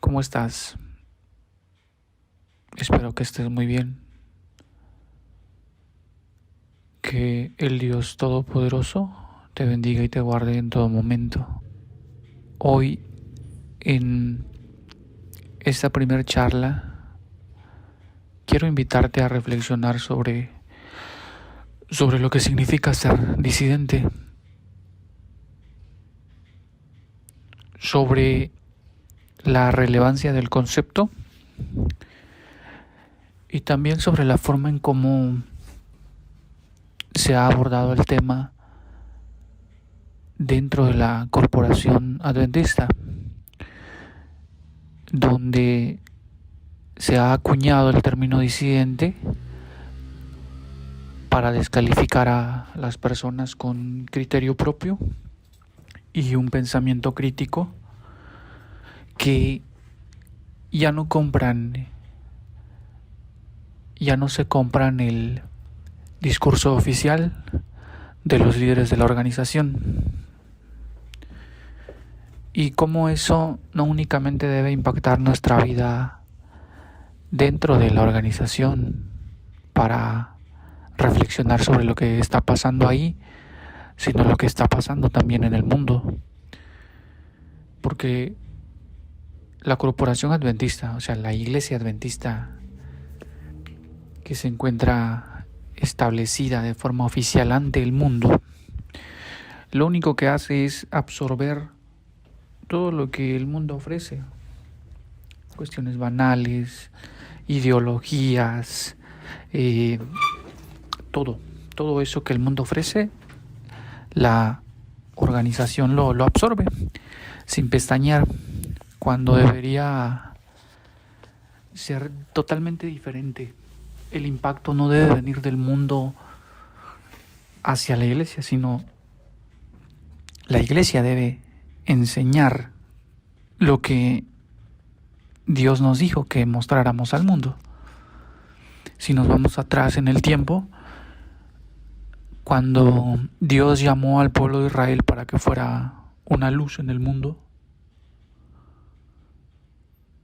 ¿Cómo estás? Espero que estés muy bien. Que el Dios Todopoderoso te bendiga y te guarde en todo momento. Hoy, en esta primera charla, quiero invitarte a reflexionar sobre lo que significa ser disidente, sobre la relevancia del concepto y también sobre la forma en cómo se ha abordado el tema dentro de la corporación adventista, donde se ha acuñado el término disidente para descalificar a las personas con criterio propio y un pensamiento crítico que ya no se compran el discurso oficial de los líderes de la organización, y cómo eso no únicamente debe impactar nuestra vida dentro de la organización para reflexionar sobre lo que está pasando ahí, sino lo que está pasando también en el mundo. Porque la corporación adventista, o sea, la iglesia adventista que se encuentra establecida de forma oficial ante el mundo, lo único que hace es absorber todo lo que el mundo ofrece. Cuestiones banales, ideologías, todo eso que el mundo ofrece, la organización lo absorbe sin pestañear, cuando debería ser totalmente diferente. El impacto no debe venir del mundo hacia la iglesia, sino la iglesia debe enseñar lo que Dios nos dijo que mostráramos al mundo. Si nos vamos atrás en el tiempo, cuando Dios llamó al pueblo de Israel para que fuera una luz en el mundo,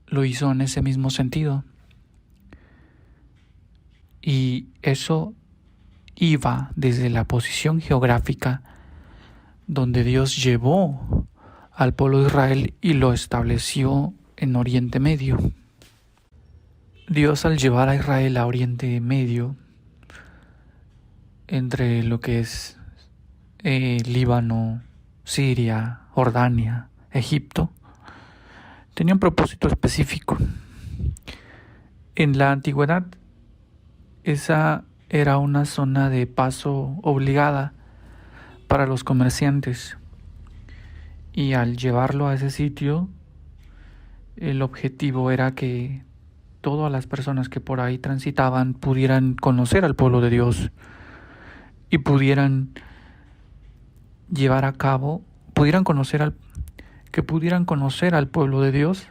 lo hizo en ese mismo sentido. Y eso iba desde la posición geográfica donde Dios llevó al pueblo de Israel y lo estableció en Oriente Medio. Dios, al llevar a Israel a Oriente Medio, entre lo que es Líbano, Siria, Jordania, Egipto, tenía un propósito específico. En la antigüedad, esa era una zona de paso obligada para los comerciantes, y al llevarlo a ese sitio, el objetivo era que todas las personas que por ahí transitaban pudieran conocer al pueblo de Dios y pudieran llevar a cabo, pudieran conocer al pueblo de Dios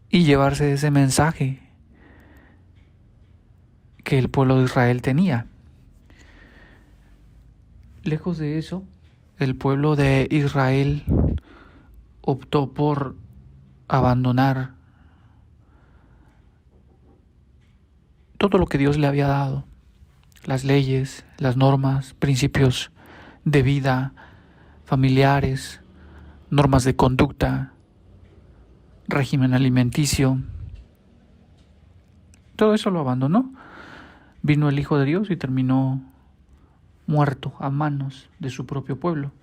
y llevarse ese mensaje que el pueblo de Israel tenía. Lejos de eso, el pueblo de Israel optó por abandonar todo lo que Dios le había dado: las leyes, las normas, principios de vida, familiares, normas de conducta, régimen alimenticio. Todo eso lo abandonó. Vino el Hijo de Dios y terminó muerto a manos de su propio pueblo.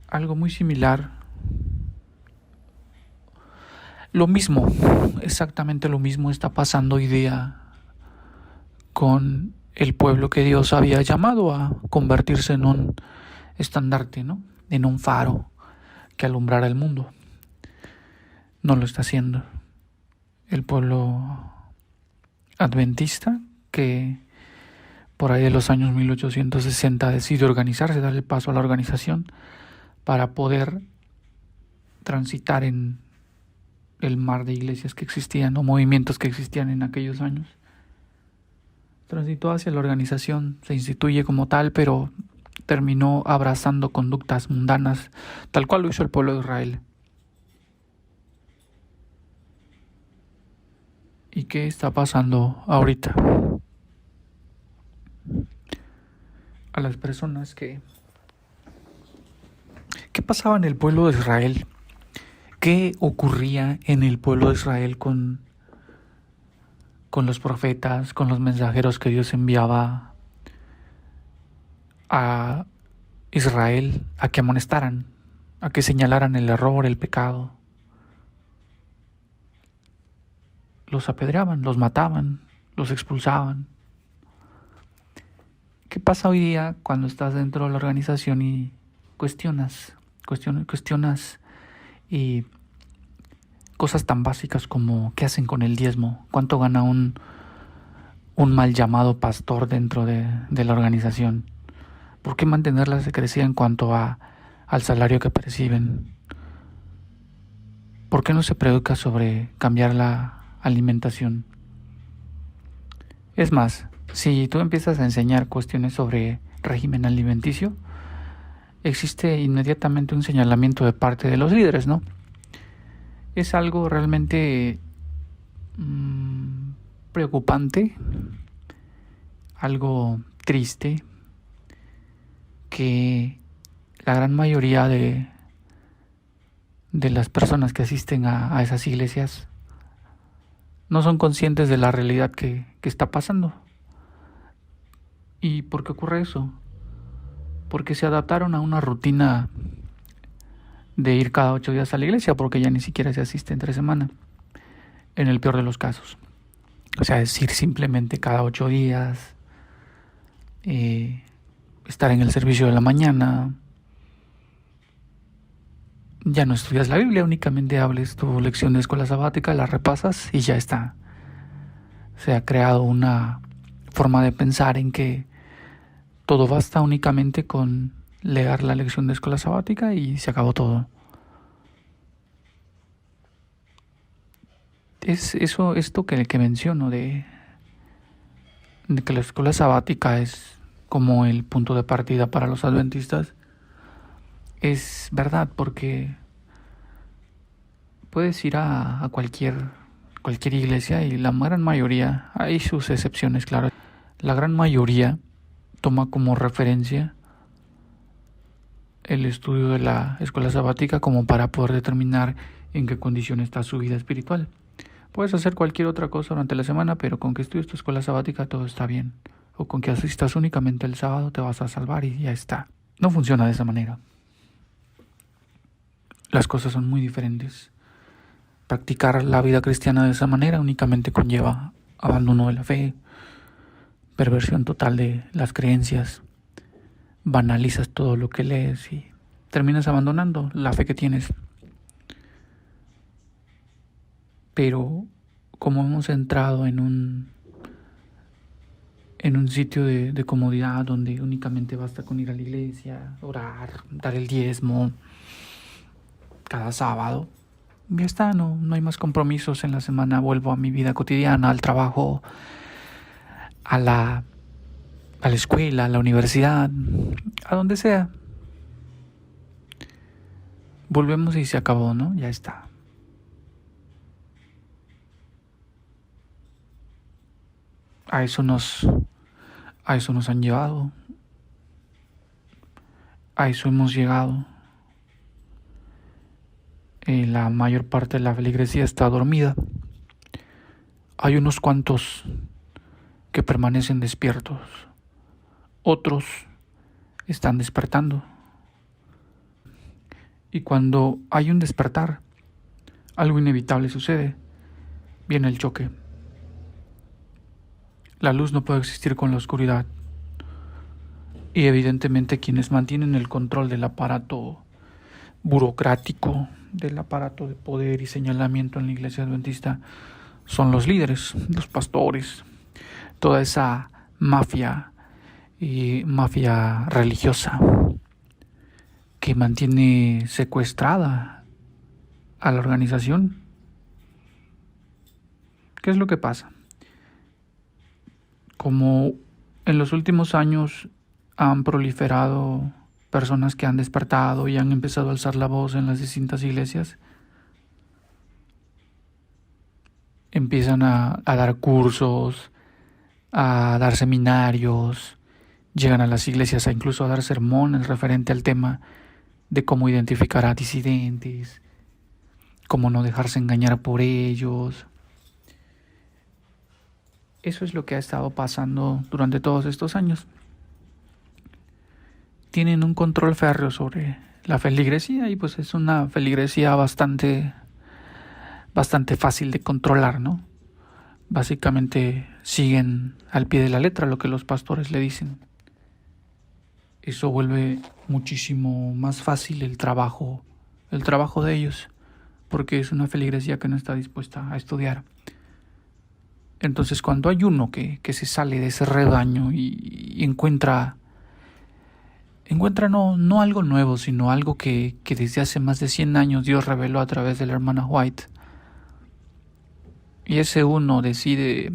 Algo muy similar, lo mismo, exactamente lo mismo está pasando hoy día con el pueblo que Dios había llamado a convertirse en un estandarte, ¿no? En un faro que alumbrara el mundo. No lo está haciendo. El pueblo adventista, que por ahí de los años 1860 decidió organizarse, darle paso a la organización para poder transitar en el mar de iglesias que existían o movimientos que existían en aquellos años. Transitó hacia la organización, se instituye como tal, pero terminó abrazando conductas mundanas, tal cual lo hizo el pueblo de Israel. ¿Y qué está pasando ahorita? A las personas ¿qué pasaba en el pueblo de Israel? ¿Qué ocurría en el pueblo de Israel con los profetas, con los mensajeros que Dios enviaba a Israel a que amonestaran, a que señalaran el error, el pecado? Los apedreaban, los mataban, los expulsaban. ¿Qué pasa hoy día cuando estás dentro de la organización y cuestionas y cosas tan básicas como qué hacen con el diezmo? ¿Cuánto gana un mal llamado pastor dentro de la organización? ¿Por qué mantener la secrecía en cuanto al salario que perciben? ¿Por qué no se preocupa sobre cambiar la alimentación? Es más, si tú empiezas a enseñar cuestiones sobre régimen alimenticio, existe inmediatamente un señalamiento de parte de los líderes, ¿no? Es algo realmente preocupante, algo triste, que la gran mayoría de las personas que asisten a esas iglesias no son conscientes de la realidad que está pasando. ¿Y por qué ocurre eso? Porque se adaptaron a una rutina de ir cada 8 días a la iglesia, porque ya ni siquiera se asiste entre semana, en el peor de los casos. O sea, es ir simplemente cada 8 días, estar en el servicio de la mañana. Ya no estudias la Biblia, únicamente hables tu lección de escuela sabática, la repasas y ya está. Se ha creado una forma de pensar en que todo basta únicamente con leer la lección de escuela sabática y se acabó todo. Es esto que menciono de que la escuela sabática es como el punto de partida para los adventistas. Es verdad, porque puedes ir a cualquier iglesia y la gran mayoría, hay sus excepciones, claro, la gran mayoría toma como referencia el estudio de la escuela sabática como para poder determinar en qué condición está su vida espiritual. Puedes hacer cualquier otra cosa durante la semana, pero con que estudies tu escuela sabática todo está bien. O con que asistas únicamente el sábado te vas a salvar y ya está. No funciona de esa manera. Las cosas son muy diferentes. Practicar la vida cristiana de esa manera únicamente conlleva abandono de la fe, perversión total de las creencias, banalizas todo lo que lees y terminas abandonando la fe que tienes. Pero como hemos entrado en un sitio de comodidad donde únicamente basta con ir a la iglesia, orar, dar el diezmo cada sábado, ya está, no hay más compromisos en la semana, vuelvo a mi vida cotidiana, al trabajo, a la escuela, a la universidad, a donde sea. Volvemos y se acabó, ¿no? Ya está. A eso nos han llevado. A eso hemos llegado. La mayor parte de la feligresía está dormida. Hay unos cuantos que permanecen despiertos. Otros están despertando. Y cuando hay un despertar, algo inevitable sucede. Viene el choque. La luz no puede existir con la oscuridad. Y evidentemente quienes mantienen el control del aparato burocrático, del aparato de poder y señalamiento en la iglesia adventista, son los líderes, los pastores, toda esa mafia religiosa que mantiene secuestrada a la organización. ¿Qué es lo que pasa? Como en los últimos años han proliferado personas que han despertado y han empezado a alzar la voz en las distintas iglesias. Empiezan a dar cursos, a dar seminarios, llegan a las iglesias a incluso a dar sermones referente al tema de cómo identificar a disidentes, cómo no dejarse engañar por ellos. Eso es lo que ha estado pasando durante todos estos años. Tienen un control férreo sobre la feligresía y pues es una feligresía bastante fácil de controlar, ¿no? Básicamente siguen al pie de la letra lo que los pastores le dicen. Eso vuelve muchísimo más fácil el trabajo de ellos, porque es una feligresía que no está dispuesta a estudiar. Entonces, cuando hay uno que se sale de ese rebaño y encuentra no algo nuevo, sino algo que desde hace más de 100 años Dios reveló a través de la hermana White, y ese uno decide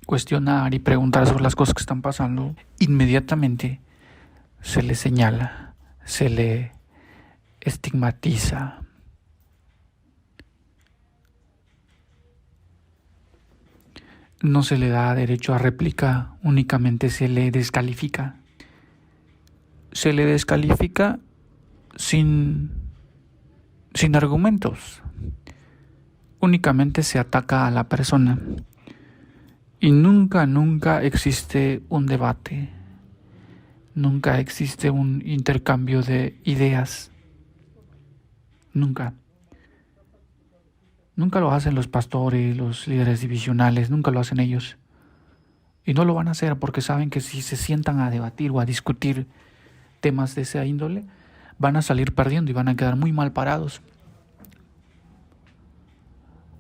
cuestionar y preguntar sobre las cosas que están pasando, inmediatamente se le señala, se le estigmatiza. No se le da derecho a réplica, únicamente se le descalifica. Se le descalifica sin argumentos. Únicamente se ataca a la persona. Y nunca existe un debate. Nunca existe un intercambio de ideas. Nunca. Nunca lo hacen los pastores, los líderes divisionales, nunca lo hacen ellos. Y no lo van a hacer porque saben que si se sientan a debatir o a discutir temas de esa índole, van a salir perdiendo y van a quedar muy mal parados.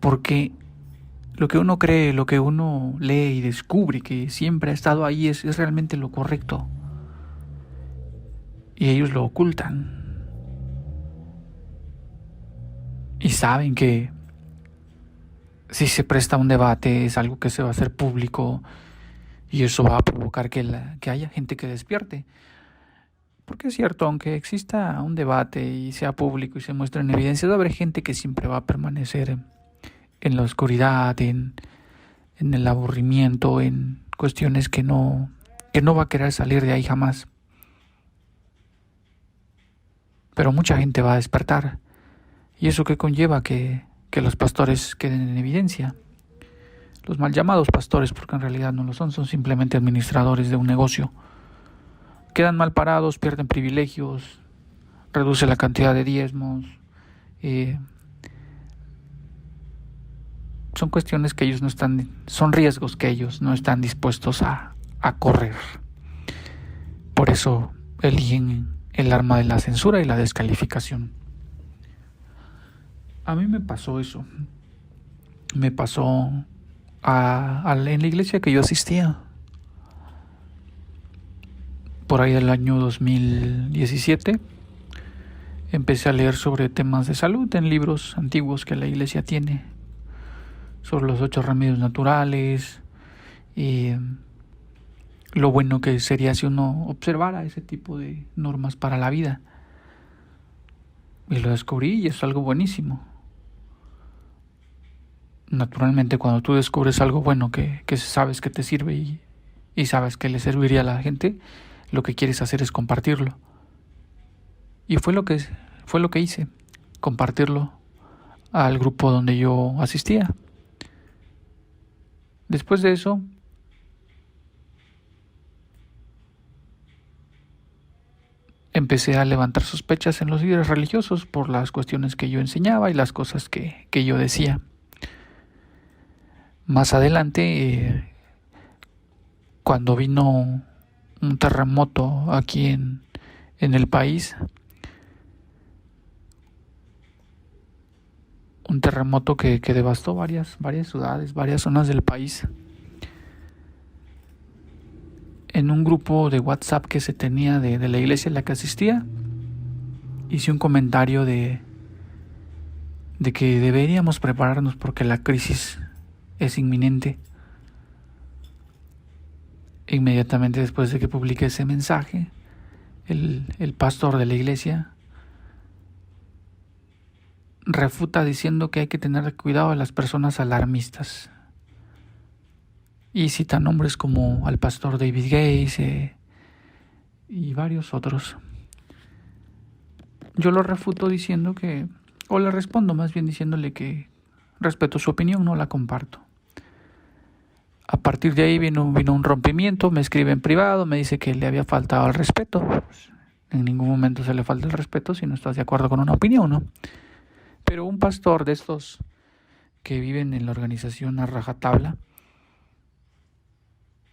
Porque lo que uno cree, lo que uno lee y descubre que siempre ha estado ahí es realmente lo correcto. Y ellos lo ocultan. Y saben que si se presta un debate es algo que se va a hacer público y eso va a provocar que haya gente que despierte. Porque es cierto, aunque exista un debate y sea público y se muestre en evidencia, va a haber gente que siempre va a permanecer en la oscuridad, en el aburrimiento, en cuestiones que no va a querer salir de ahí jamás. Pero mucha gente va a despertar. ¿Y eso qué conlleva? Que los pastores queden en evidencia. Los mal llamados pastores, porque en realidad no lo son simplemente administradores de un negocio. Quedan mal parados, pierden privilegios, reduce la cantidad de diezmos. Son cuestiones que ellos no están, son riesgos que ellos no están dispuestos a correr. Por eso eligen el arma de la censura y la descalificación. A mí me pasó eso. Me pasó en la iglesia que yo asistía. Por ahí del año 2017 empecé a leer sobre temas de salud en libros antiguos que la iglesia tiene, sobre los 8 remedios naturales y lo bueno que sería si uno observara ese tipo de normas para la vida. Y lo descubrí y es algo buenísimo. Naturalmente, cuando tú descubres algo bueno que sabes que te sirve y sabes que le serviría a la gente, lo que quieres hacer es compartirlo. Y fue lo que hice, compartirlo al grupo donde yo asistía. Después de eso, empecé a levantar sospechas en los líderes religiosos por las cuestiones que yo enseñaba y las cosas que yo decía. Más adelante, cuando vino un terremoto aquí en el país, un terremoto que devastó varias ciudades, varias zonas del país. En un grupo de WhatsApp que se tenía de la iglesia en la que asistía, hice un comentario de que deberíamos prepararnos porque la crisis es inminente. Inmediatamente después de que publiqué ese mensaje, el pastor de la iglesia refuta diciendo que hay que tener cuidado a las personas alarmistas. Y cita nombres como al pastor David Gates y varios otros. Yo lo refuto diciendo que, o le respondo más bien diciéndole que respeto su opinión, no la comparto. A partir de ahí vino un rompimiento, me escribe en privado, me dice que le había faltado al respeto. Pues, en ningún momento se le falta el respeto si no estás de acuerdo con una opinión, ¿no? Pero un pastor de estos que viven en la organización a rajatabla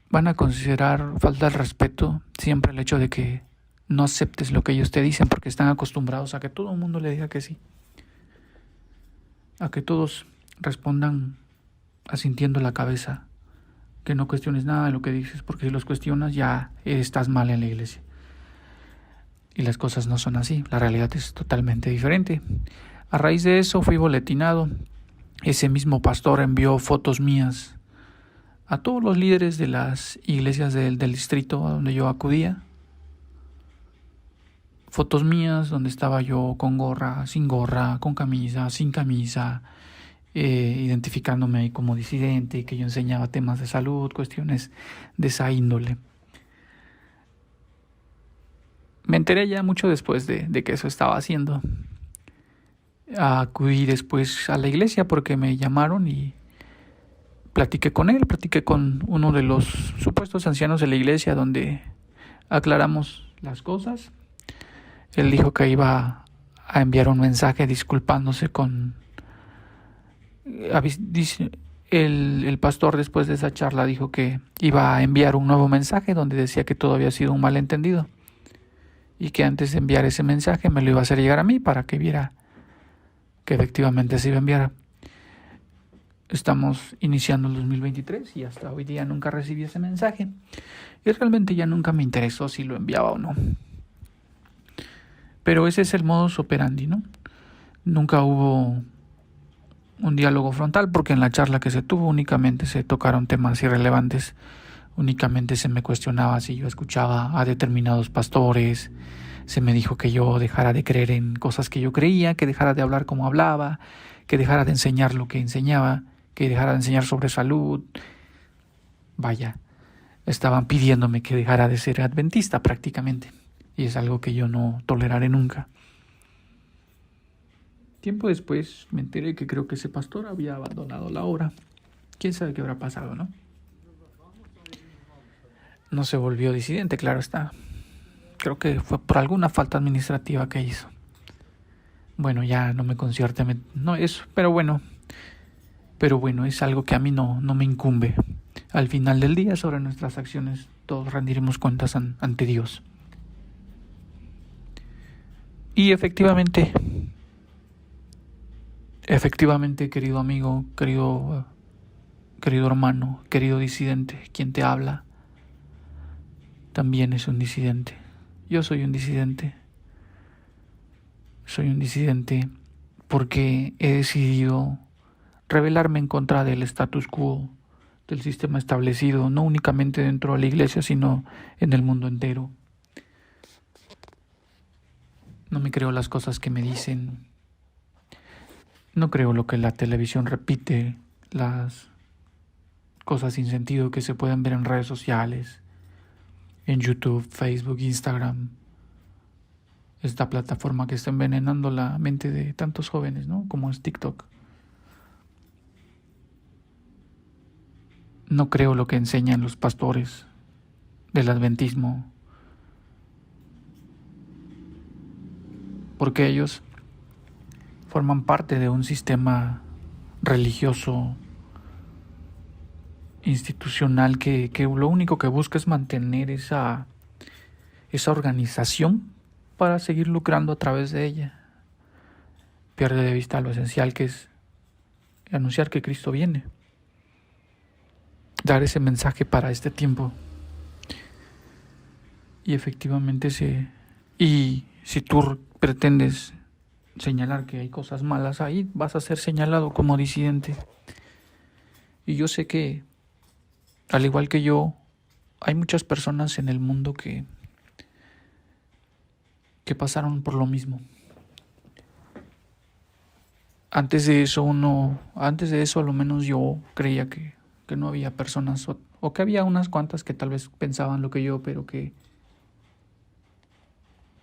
van a considerar falta de respeto siempre el hecho de que no aceptes lo que ellos te dicen, porque están acostumbrados a que todo el mundo le diga que sí, a que todos respondan asintiendo la cabeza, que no cuestiones nada de lo que dices, porque si los cuestionas ya estás mal en la iglesia. Y las cosas no son así, la realidad es totalmente diferente. A raíz de eso fui boletinado. Ese mismo pastor envió fotos mías a todos los líderes de las iglesias del distrito a donde yo acudía. Fotos mías donde estaba yo con gorra, con camisa, sin camisa, identificándome ahí como disidente, que yo enseñaba temas de salud, cuestiones de esa índole. Me enteré ya mucho después de que eso estaba haciendo. Acudí después a la iglesia porque me llamaron y platiqué con uno de los supuestos ancianos de la iglesia donde aclaramos las cosas. Él dijo que iba a enviar un mensaje disculpándose el pastor después de esa charla dijo que iba a enviar un nuevo mensaje donde decía que todo había sido un malentendido y que antes de enviar ese mensaje me lo iba a hacer llegar a mí para que viera que efectivamente se iba a enviar. Estamos iniciando el 2023 y hasta hoy día nunca recibí ese mensaje y realmente ya nunca me interesó si lo enviaba o no. Pero ese es el modus operandi, ¿no? Nunca hubo un diálogo frontal porque en la charla que se tuvo únicamente se tocaron temas irrelevantes. Únicamente se me cuestionaba si yo escuchaba a determinados pastores. Se me dijo que yo dejara de creer en cosas que yo creía, que dejara de hablar como hablaba, que dejara de enseñar lo que enseñaba, que dejara de enseñar sobre salud. Vaya, estaban pidiéndome que dejara de ser adventista prácticamente. Y es algo que yo no toleraré nunca. Tiempo después me enteré que creo que ese pastor había abandonado la obra. ¿Quién sabe qué habrá pasado, no? No se volvió disidente, claro está. Creo que fue por alguna falta administrativa que hizo. Bueno, ya no me concierte, no eso, pero bueno, es algo que a mí no me incumbe. Al final del día, sobre nuestras acciones, todos rendiremos cuentas ante Dios. Y efectivamente, querido amigo, querido hermano, querido disidente, quien te habla, también es un disidente. Yo soy un disidente. Soy un disidente porque he decidido rebelarme en contra del status quo, del sistema establecido, no únicamente dentro de la iglesia, sino en el mundo entero. No me creo las cosas que me dicen. No creo lo que la televisión repite, las cosas sin sentido que se pueden ver en redes sociales, en YouTube, Facebook, Instagram. Esta plataforma que está envenenando la mente de tantos jóvenes, ¿no? Como es TikTok. No creo lo que enseñan los pastores del adventismo, porque ellos forman parte de un sistema religioso institucional que lo único que busca es mantener esa organización para seguir lucrando a través de ella. Pierde de vista lo esencial que es anunciar que Cristo viene, dar ese mensaje para este tiempo. Y efectivamente y si tú pretendes señalar que hay cosas malas ahí, vas a ser señalado como disidente. Y yo sé que, al igual que yo, hay muchas personas en el mundo que pasaron por lo mismo. Antes de eso, a lo menos yo creía que no había personas, o que había unas cuantas que tal vez pensaban lo que yo, pero que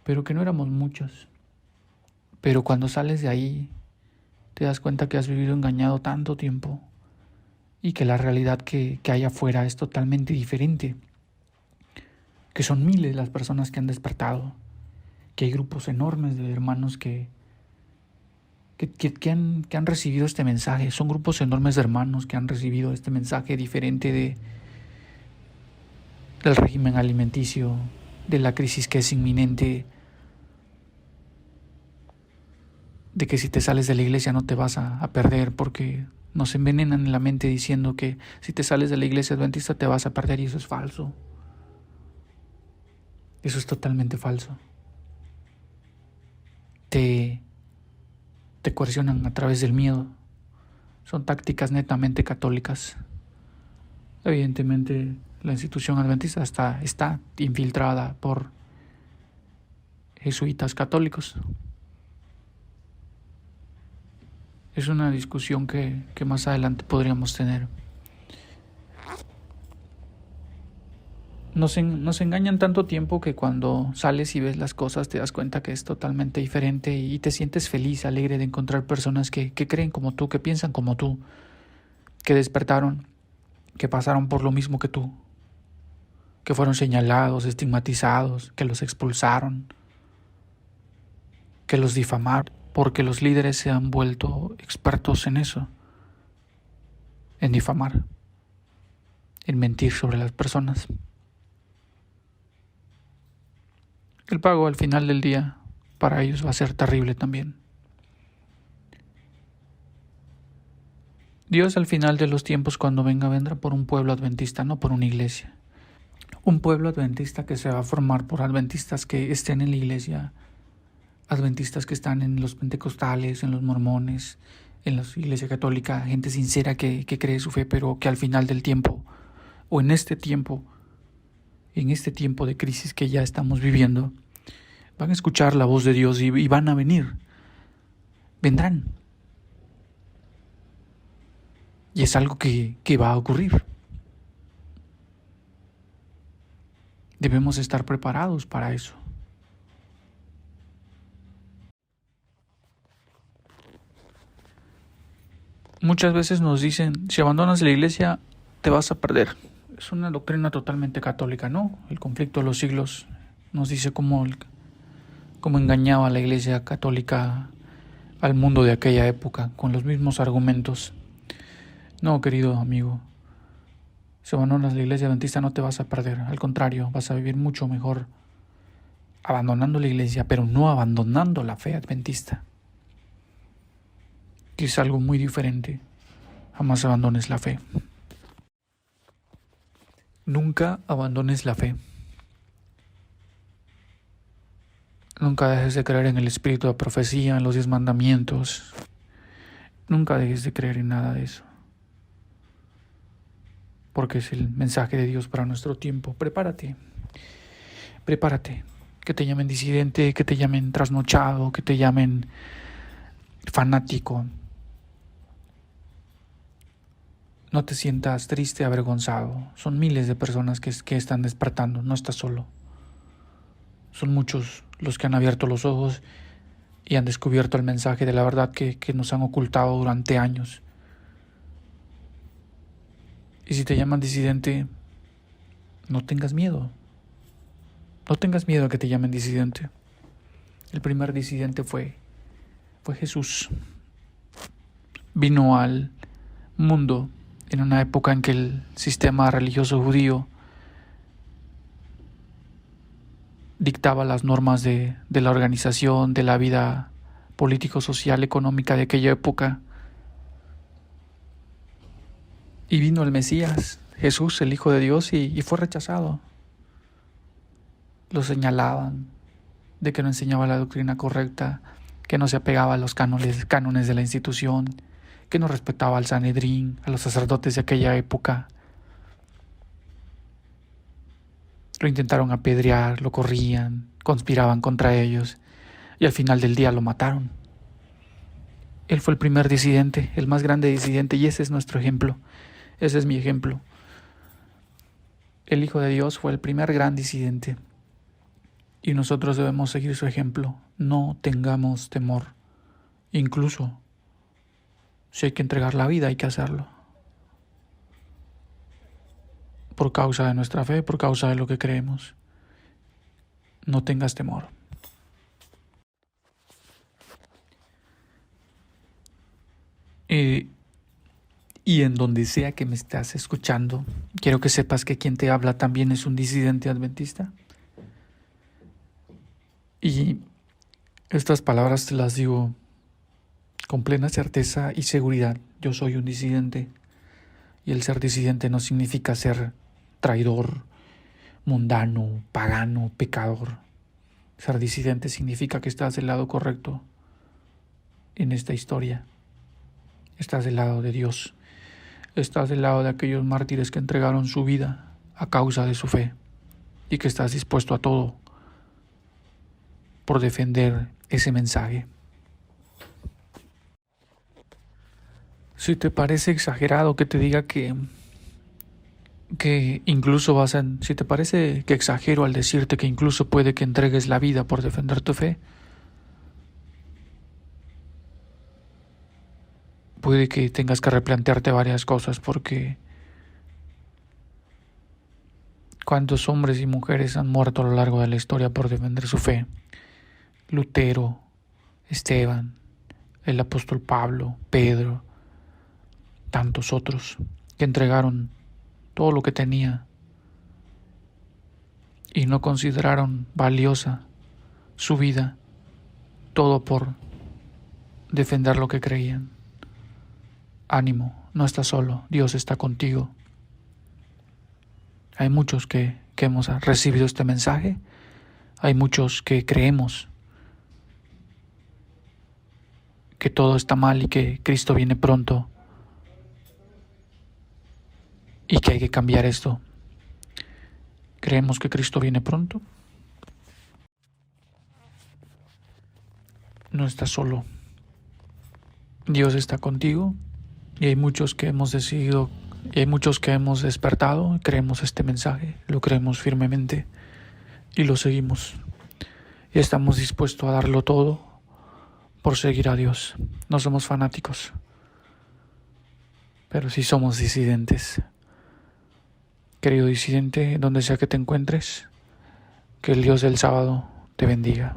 no éramos muchos. Pero cuando sales de ahí, te das cuenta que has vivido engañado tanto tiempo y que la realidad que hay afuera es totalmente diferente, que son miles las personas que han despertado, que hay grupos enormes de hermanos que han recibido este mensaje. Son grupos enormes de hermanos que han recibido este mensaje diferente del régimen alimenticio, de la crisis que es inminente, de que si te sales de la iglesia no te vas a perder, porque nos envenenan en la mente diciendo que si te sales de la iglesia adventista te vas a perder, y eso es falso. Eso es totalmente falso. Te coercionan a través del miedo. Son tácticas netamente católicas. Evidentemente, la institución adventista está infiltrada por jesuitas católicos. Es una discusión que más adelante podríamos tener. Nos engañan tanto tiempo que cuando sales y ves las cosas te das cuenta que es totalmente diferente y te sientes feliz, alegre de encontrar personas que creen como tú, que piensan como tú, que despertaron, que pasaron por lo mismo que tú, que fueron señalados, estigmatizados, que los expulsaron, que los difamaron, porque los líderes se han vuelto expertos en eso, en difamar, en mentir sobre las personas. El pago al final del día para ellos va a ser terrible también. Dios al final de los tiempos, cuando venga, vendrá por un pueblo adventista, no por una iglesia. Un pueblo adventista que se va a formar por adventistas que estén en la iglesia, adventistas que están en los pentecostales, en los mormones, en la iglesia católica, gente sincera que cree su fe, pero que al final del tiempo, o en este tiempo de crisis que ya estamos viviendo, van a escuchar la voz de Dios y van a venir. Vendrán. Y es algo que va a ocurrir. Debemos estar preparados para eso. Muchas veces nos dicen, si abandonas la iglesia, te vas a perder. Es una doctrina totalmente católica, ¿no? El conflicto de los siglos nos dice cómo engañaba la iglesia católica al mundo de aquella época, con los mismos argumentos. No, querido amigo, si abandonas la iglesia adventista no te vas a perder. Al contrario, vas a vivir mucho mejor abandonando la iglesia, pero no abandonando la fe adventista, que es algo muy diferente. Jamás abandones la fe. Nunca abandones la fe. Nunca dejes de creer en el espíritu de profecía, en los 10 mandamientos. Nunca dejes de creer en nada de eso, porque es el mensaje de Dios para nuestro tiempo. Prepárate. Que te llamen disidente, que te llamen trasnochado, que te llamen fanático. No te sientas triste, avergonzado. Son miles de personas que están despertando, no estás solo. Son muchos los que han abierto los ojos y han descubierto el mensaje de la verdad que nos han ocultado durante años. Y si te llaman disidente, no tengas miedo. No tengas miedo a que te llamen disidente. El primer disidente fue Jesús. Vino al mundo en una época en que el sistema religioso judío dictaba las normas de la organización, de la vida político, social, económica de aquella época. Y vino el Mesías, Jesús, el Hijo de Dios, y fue rechazado. Lo señalaban de que no enseñaba la doctrina correcta, que no se apegaba a los cánones de la institución, que no respetaba al Sanedrín, a los sacerdotes de aquella época. Lo intentaron apedrear, lo corrían, conspiraban contra ellos y al final del día lo mataron. Él fue el primer disidente, el más grande disidente, y ese es nuestro ejemplo. Ese es mi ejemplo. El Hijo de Dios fue el primer gran disidente y nosotros debemos seguir su ejemplo. No tengamos temor. Incluso si hay que entregar la vida, hay que hacerlo. Por causa de nuestra fe, por causa de lo que creemos. No tengas temor. Y en donde sea que me estás escuchando, quiero que sepas que quien te habla también es un disidente adventista. Y estas palabras te las digo con plena certeza y seguridad. Yo soy un disidente. Y el ser disidente no significa ser traidor, mundano, pagano, pecador. Ser disidente significa que estás del lado correcto en esta historia. Estás del lado de Dios. Estás del lado de aquellos mártires que entregaron su vida a causa de su fe y que estás dispuesto a todo por defender ese mensaje. Si te parece exagerado que te diga que incluso si te parece que exagero al decirte que incluso puede que entregues la vida por defender tu fe, puede que tengas que replantearte varias cosas, porque ¿cuántos hombres y mujeres han muerto a lo largo de la historia por defender su fe? Lutero, Esteban, el apóstol Pablo, Pedro, tantos otros que entregaron todo lo que tenía y no consideraron valiosa su vida, todo por defender lo que creían. Ánimo, no estás solo, Dios está contigo. Hay muchos que hemos recibido este mensaje, hay muchos que creemos que todo está mal y que Cristo viene pronto y que hay que cambiar esto. ¿Creemos que Cristo viene pronto? No estás solo. Dios está contigo y hay muchos que hemos decidido, y hay muchos que hemos despertado y creemos este mensaje, lo creemos firmemente y lo seguimos. Y estamos dispuestos a darlo todo por seguir a Dios. No somos fanáticos, pero sí somos disidentes. Querido disidente, donde sea que te encuentres, que el Dios del sábado te bendiga.